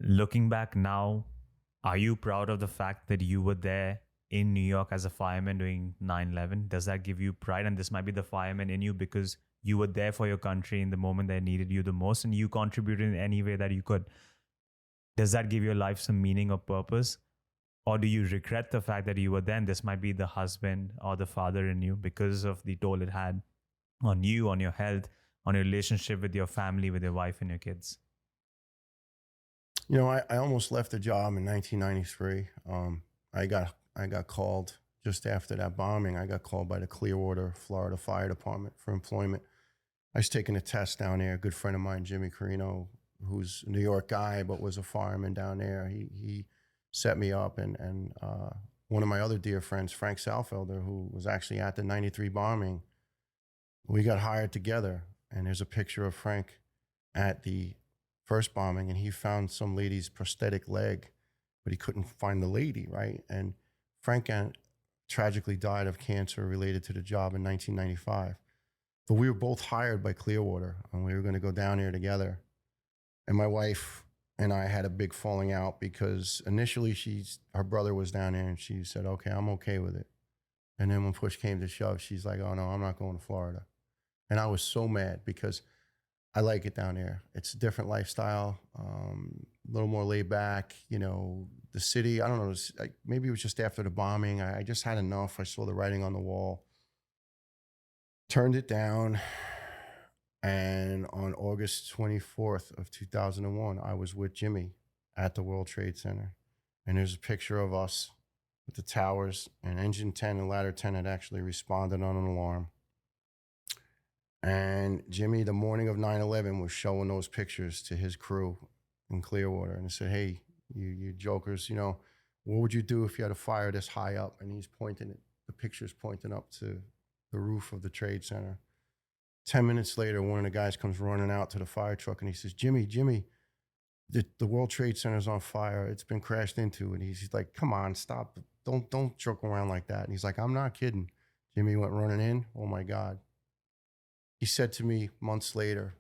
Looking back now, are you proud of the fact that you were there in New York as a fireman doing 9/11? Does that give you pride? And this might be the fireman in you because you were there for your country in the moment they needed you the most and you contributed in any way that you could. Does that give your life some meaning or purpose? Or do you regret the fact that you were there and this might be the husband or the father in you because of the toll it had on you, on your health, on your relationship with your family, with your wife and your kids? I almost left the job in 1993. I got called just after that bombing. I got called by the Clearwater, Florida Fire Department for employment. I was taking a test down there. A good friend of mine, Jimmy Carino, who's a New York guy but was a fireman down there. He set me up, and one of my other dear friends, Frank Salfelder, who was actually at the '93 bombing, we got hired together. And there's a picture of Frank at the first bombing, and he found some lady's prosthetic leg, but he couldn't find the lady, right? And Frank tragically died of cancer related to the job in 1995. But we were both hired by Clearwater, and we were going to go down there together. And my wife and I had a big falling out because initially her brother was down there, and she said, "Okay, I'm okay with it." And then when push came to shove, she's like, "Oh no, I'm not going to Florida." And I was so mad because I like it down there. It's a different lifestyle, a little more laid back. The city, I don't know, maybe it was just after the bombing. I just had enough. I saw the writing on the wall, turned it down. And on August 24th of 2001, I was with Jimmy at the World Trade Center. And there's a picture of us with the towers, and Engine 10 and Ladder 10 had actually responded on an alarm. And Jimmy, the morning of 9/11, was showing those pictures to his crew in Clearwater. And he said, "Hey, you jokers, what would you do if you had a fire this high up?" And he's pointing it, the picture's pointing up to the roof of the Trade Center. 10 minutes later, one of the guys comes running out to the fire truck and he says, Jimmy, the World Trade Center's on fire. It's been crashed into. And he's like, "Come on, stop. Don't joke around like that." And he's like, "I'm not kidding." Jimmy went running in. Oh my God. He said to me months later,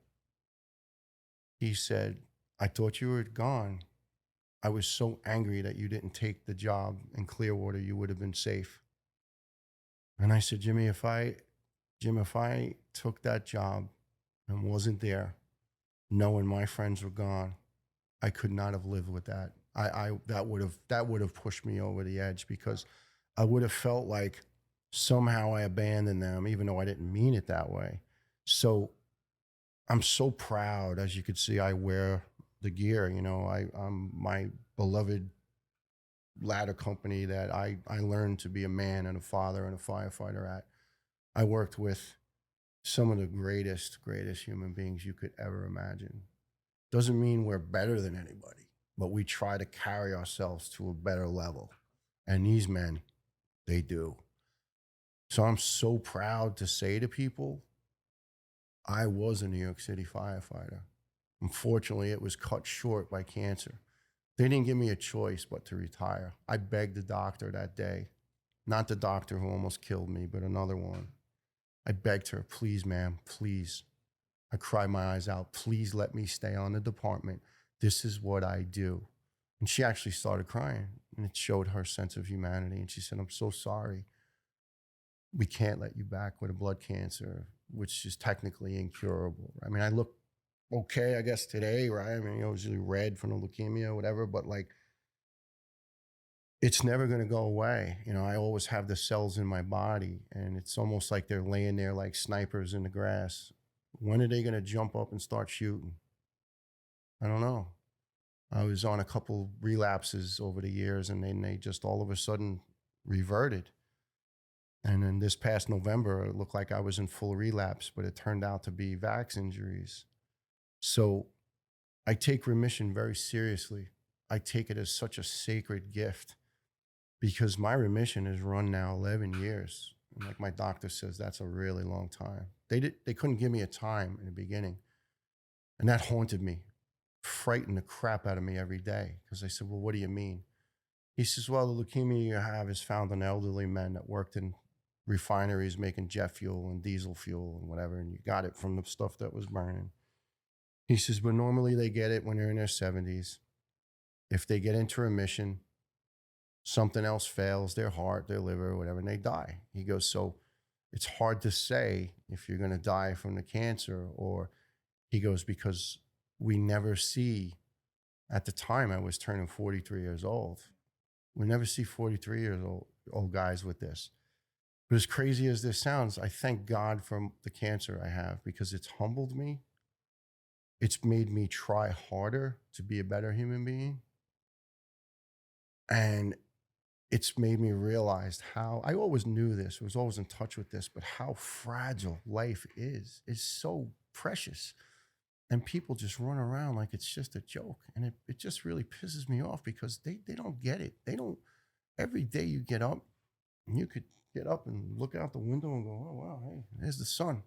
he said, "I thought you were gone. I was so angry that you didn't take the job in Clearwater. You would have been safe." And I said, Jim, if I took that job and wasn't there, knowing my friends were gone, I could not have lived with that. That would have pushed me over the edge because I would have felt like somehow I abandoned them, even though I didn't mean it that way. So I'm so proud. As you could see, I wear the gear. I'm my beloved ladder company that I learned to be a man and a father and a firefighter at. I worked with some of the greatest human beings you could ever imagine. Doesn't mean we're better than anybody, but we try to carry ourselves to a better level. And these men, they do. So I'm so proud to say to people, I was a New York City firefighter. Unfortunately, it was cut short by cancer. They didn't give me a choice but to retire. I begged the doctor that day, not the doctor who almost killed me, but another one. I begged her, "Please, ma'am, please." I cried my eyes out. "Please let me stay on the department. This is what I do." And she actually started crying, and it showed her sense of humanity. And she said, "I'm so sorry. We can't let you back with a blood cancer, which is technically incurable." I mean, I look okay, I guess, today, right? I mean, I was usually red from the leukemia or whatever, but like, it's never going to go away. I always have the cells in my body, and it's almost like they're laying there like snipers in the grass. When are they going to jump up and start shooting? I don't know. I was on a couple relapses over the years, and then they just all of a sudden reverted. And then this past November, it looked like I was in full relapse, but it turned out to be vax injuries. So I take remission very seriously. I take it as such a sacred gift because my remission has run now 11 years. And like my doctor says, that's a really long time. They couldn't give me a time in the beginning. And that haunted me, frightened the crap out of me every day. Because I said, "Well, what do you mean?" He says, "Well, the leukemia you have is found in elderly men that worked in refineries making jet fuel and diesel fuel and whatever. And you got it from the stuff that was burning." He says, "But normally they get it when they're in their 70s. if they get into remission, something else fails, their heart, their liver, whatever, and they die. He goes, so it's hard to say if you're going to die from the cancer, or he goes, because we never see, at the time I was turning 43 years old. We never see 43 years old guys with this. But as crazy as this sounds, I thank God for the cancer I have, because it's humbled me. It's made me try harder to be a better human being. And it's made me realize how, I always knew this, was always in touch with this, but how fragile life is so precious. And people just run around like it's just a joke. And it just really pisses me off, because they don't get it. They don't, every day you get up, and you could get up and look out the window and go, oh, wow, hey, there's the sun.